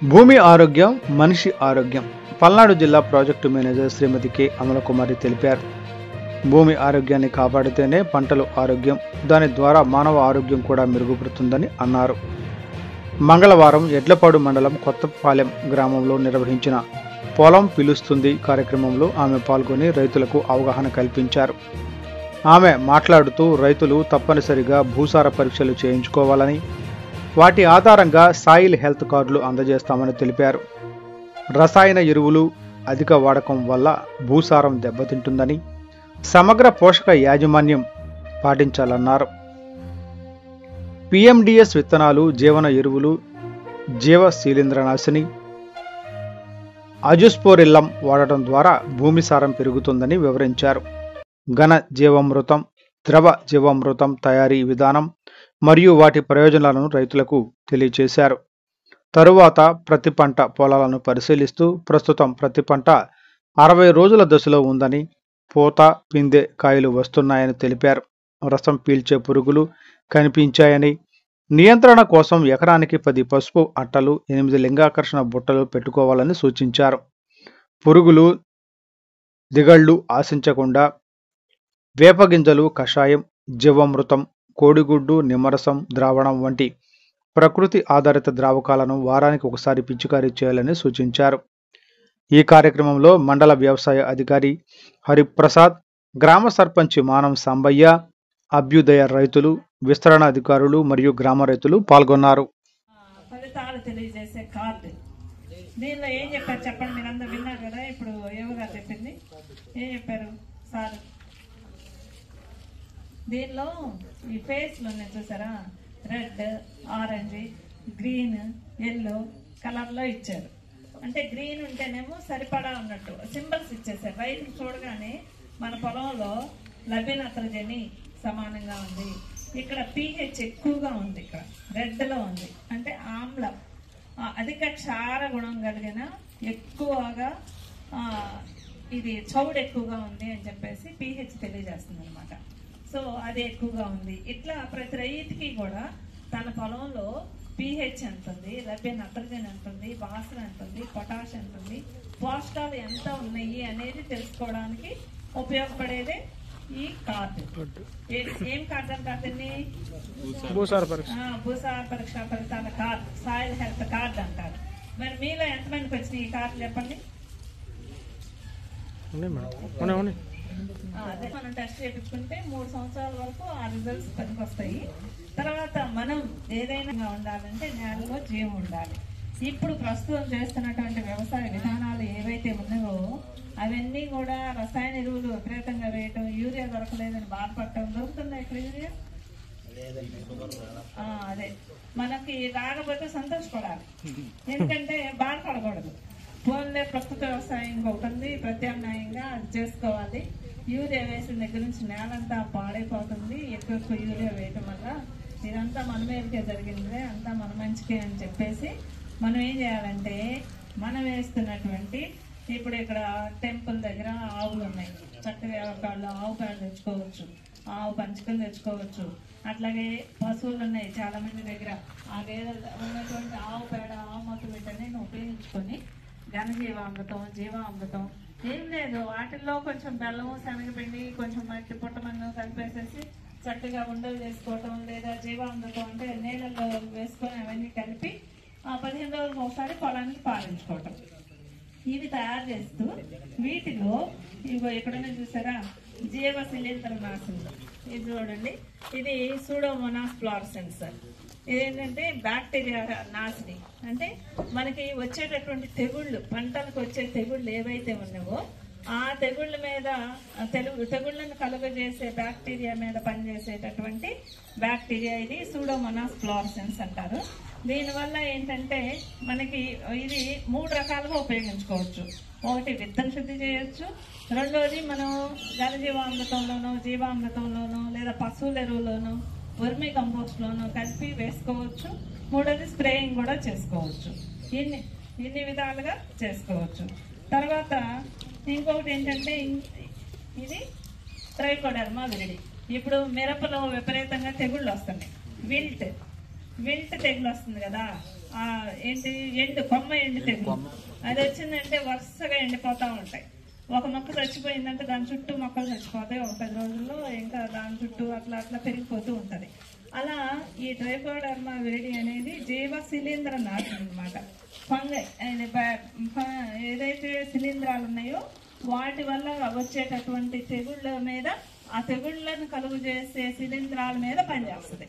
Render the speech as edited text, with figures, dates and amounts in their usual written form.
భూమి ఆరోగ్యం మనిషి ఆరోగ్యం. పల్నాడు జిల్లా ప్రాజెక్టు మేనేజర్ శ్రీమతి కె అమలకుమారి తెలిపారు. భూమి ఆరోగ్యాన్ని కాపాడితేనే పంటలు ఆరోగ్యం, దాని ద్వారా మానవ ఆరోగ్యం కూడా మెరుగుపడుతుందని అన్నారు. మంగళవారం ఎడ్లపాడు మండలం కొత్తపాలెం గ్రామంలో నిర్వహించిన పొలం పిలుస్తుంది కార్యక్రమంలో ఆమె పాల్గొని రైతులకు అవగాహన కల్పించారు. ఆమె మాట్లాడుతూ రైతులు తప్పనిసరిగా భూసార పరీక్షలు చేయించుకోవాలని, వాటి ఆధారంగా సాయిల్ హెల్త్ కార్డులు అందజేస్తామని తెలిపారు. రసాయన ఎరువులు అధిక వాడకం వల్ల భూసారం దెబ్బతింటుందని, సమగ్ర పోషక యాజమాన్యం పాటించాలన్నారు. పిఎండిఎస్ విత్తనాలు, జీవన ఎరువులు, జీవ శిలీంద్రనాశిని, అజుస్పోరిల్లం వాడటం ద్వారా భూమి సారం పెరుగుతుందని వివరించారు. ఘన జీవామృతం, ద్రవ జీవామృతం తయారీ విధానం మరియు వాటి ప్రయోజనాలను రైతులకు తెలియజేశారు. తరువాత ప్రతి పంట పొలాలను పరిశీలిస్తూ ప్రస్తుతం ప్రతి పంట 60 రోజుల దశలో ఉందని, పూత పిందె కాయలు వస్తున్నాయని తెలిపారు. రసం పీల్చే పురుగులు కనిపించాయని, నియంత్రణ కోసం ఎకరానికి 10 పసుపు అట్టలు, 8 లింగాకర్షణ బుట్టలు పెట్టుకోవాలని సూచించారు. పురుగులు దిగళ్లు ఆశించకుండా వేపగింజలు కషాయం, జీవామృతం, కోడిగుడ్డు నిమ్మరసం ద్రావణం వంటి ప్రకృతి ఆధారిత ద్రావకాలను వారానికి ఒకసారి పిచికారీ చేయాలని సూచించారు. ఈ కార్యక్రమంలో మండల వ్యవసాయ అధికారి హరిప్రసాద్, గ్రామ సర్పంచ్ మానం సాంబయ్య, అభ్యుదయ రైతులు, విస్తరణ అధికారులు మరియు గ్రామ రైతులు పాల్గొన్నారు. ఫలితాలు తెలియజేసే కార్డు దీనిలో ఏం చెప్పారు చెప్పండి. మీరు అందరూ విన్నారు కదా. ఇప్పుడు ఏవగా చెప్పింది ఏం చెప్పారు సార్? దీనిలో ఈ ఫేస్లు ఉన్నాయి చూసారా, రెడ్, ఆరెంజ్, గ్రీన్, ఎల్లో కలర్లో ఇచ్చారు. అంటే గ్రీన్ ఉంటేనేమో సరిపడా ఉన్నట్టు సింబల్స్ ఇచ్చేసారు. రైతులు చూడగానే మన పొలంలో లభ్య నత్రజని సమానంగా ఉంది, ఇక్కడ pH ఎక్కువగా ఉంది, ఇక్కడ రెడ్లో ఉంది అంటే ఆమ్లం, అధిక క్షార గుణం కలిగిన ఎక్కువగా ఇది చౌడు ఎక్కువగా ఉంది అని చెప్పేసి pH తెలియజేస్తుంది అనమాట. సో అది ఎక్కువగా ఉంది. ఇట్లా ప్రతి రైతుకి కూడా తన పొలంలో pH ఎంత ఉంది, లభ్య నత్రజని ఎంత ఉంది, భాస్వరం ఎంత ఉంది, పొటాష్ ఎంత ఉంది, పోషకాలు ఎంత ఉన్నాయి అనేది తెలుసుకోవడానికి ఉపయోగపడేదే ఈ కార్డు. ఏం కార్డు అంటారు దీన్ని? భూసార పరీక్ష ఫలితాల కార్డు, సాయిల్ హెల్త్ కార్డు అంటారు. మరి మీలో ఎంతమందికి వచ్చినాయి ఈ కార్డు చెప్పండి? అదే మనం టెస్ట్ చేయించుకుంటే 3 సంవత్సరాల వరకు ఆ రిజల్ట్స్ పనికి వస్తాయి. తర్వాత మనం ఏదైనా ఉండాలంటే నేలలో జీవం ఉండాలి. ఇప్పుడు ప్రస్తుతం చేస్తున్నటువంటి వ్యవసాయ విధానాలు ఏవైతే ఉన్నాయో అవన్నీ కూడా రసాయన ఎరువులు విపరీతంగా వేయటం, యూరియా దొరకలేదని బాధపడటం. దొరుకుతుందా ఇక్కడ యూరియా? అదే మనకి రాకపోతే సంతోషపడాలి, ఎందుకంటే బాధపడకూడదు. ఫోన్లే ప్రకృతి వ్యవసాయం ఇంకొకటి ఉంది, ప్రత్యామ్నాయంగా అది చేసుకోవాలి. యూరియా వేసిన దగ్గర నుంచి నేలంతా పాడైపోతుంది. ఎక్కువ యూరియా వేయటం వల్ల ఇదంతా మన మీదకే జరిగిందే, అంతా మన మంచికే అని చెప్పేసి మనం ఏం చేయాలంటే, మనం వేస్తున్నటువంటి ఇప్పుడు ఇక్కడ టెంపుల్ దగ్గర ఆవులు ఉన్నాయి, చక్కగా వాళ్ళు ఆవు పేడ తెచ్చుకోవచ్చు, ఆవు పంచకలు తెచ్చుకోవచ్చు. అట్లాగే పశువులు ఉన్నాయి చాలా మంది దగ్గర. ఆ గేదెలు ఉన్నటువంటి ఆవు పేడ, ఆవు మొత్తం వీటన్నిటిని ఉపయోగించుకొని ఘనజీవామృతం, జీవామృతం ఏం లేదు, వాటిల్లో కొంచెం బెల్లము, శనగపిండి, కొంచెం మట్టి పుట్టమన్నం కలిపేసేసి చక్కగా ఉండలు చేసుకోవటం, లేదా జీవామృతం అంటే నీళ్ళల్లో వేసుకొని అవన్నీ కలిపి 15 రోజులకు ఒకసారి పొలానికి పాలించుకోవటం. ఇవి తయారు చేస్తూ వీటిలో ఇగో ఎక్కడైనా చూసారా జీవ శిలీంద్రనాశిని, ఇది చూడండి, ఇది సూడోమోనాస్ ఫ్లోరసెన్స్. ఇదేంటంటే బ్యాక్టీరియా నాశిని. అంటే మనకి వచ్చేటటువంటి తెగుళ్ళు, పంటలకు వచ్చే తెగుళ్ళు ఏవైతే ఉన్నావో ఆ తెగుళ్ళ మీద తెగుళ్ళను కలుగజేసే బ్యాక్టీరియా మీద పనిచేసేటటువంటి బ్యాక్టీరియా ఇది సూడోమోనాస్ ఫ్లోరసెన్స్ అంటారు. దీనివల్ల ఏంటంటే మనకి ఇది 3 రకాలుగా ఉపయోగించుకోవచ్చు. ఒకటి విత్తన శుద్ధి చేయొచ్చు, రెండోది మనం ఘనజీవామృతంలోనూ, జీవామృతంలోనూ, లేదా పశువుల ఎరువులోనూ, వర్మీ కంపోస్ట్లోనూ కలిపి వేసుకోవచ్చు. మూడోది స్ప్రేయింగ్ కూడా చేసుకోవచ్చు. ఇన్ని విధాలుగా చేసుకోవచ్చు. తర్వాత ఇంకొకటి ఏంటంటే ఇది ట్రైకోడర్మా విరిడి. ఇప్పుడు మిరపలో విపరీతంగా తెగుళ్ళు వస్తున్నాయి, విల్ట్. విల్ట్ తెగులు వస్తుంది కదా, ఆ ఏంటి కొమ్మ ఎండు తెగులు, అది వచ్చిందంటే వరుసగా ఎండిపోతా ఉంటాయి. ఒక మొక్క చచ్చిపోయిందంటే దాని చుట్టూ మొక్కలు చచ్చిపోతాయి. ఒక 10 రోజుల్లో ఇంకా దాని చుట్టూ అట్లా అట్లా పెరిగిపోతూ ఉంటది. అలా ఈ ట్రైకోడర్మా విరిడి అనేది జీవ శిలీంద్ర నాశనం అనమాట. ఫంగై ఏదైతే శిలీంధ్రాలు ఉన్నాయో వాటి వల్ల వచ్చేటటువంటి తెగుళ్ళ మీద, ఆ తెగుళ్ళను కలుగు చేసే శిలీంధ్రాల మీద పనిచేస్తుంది.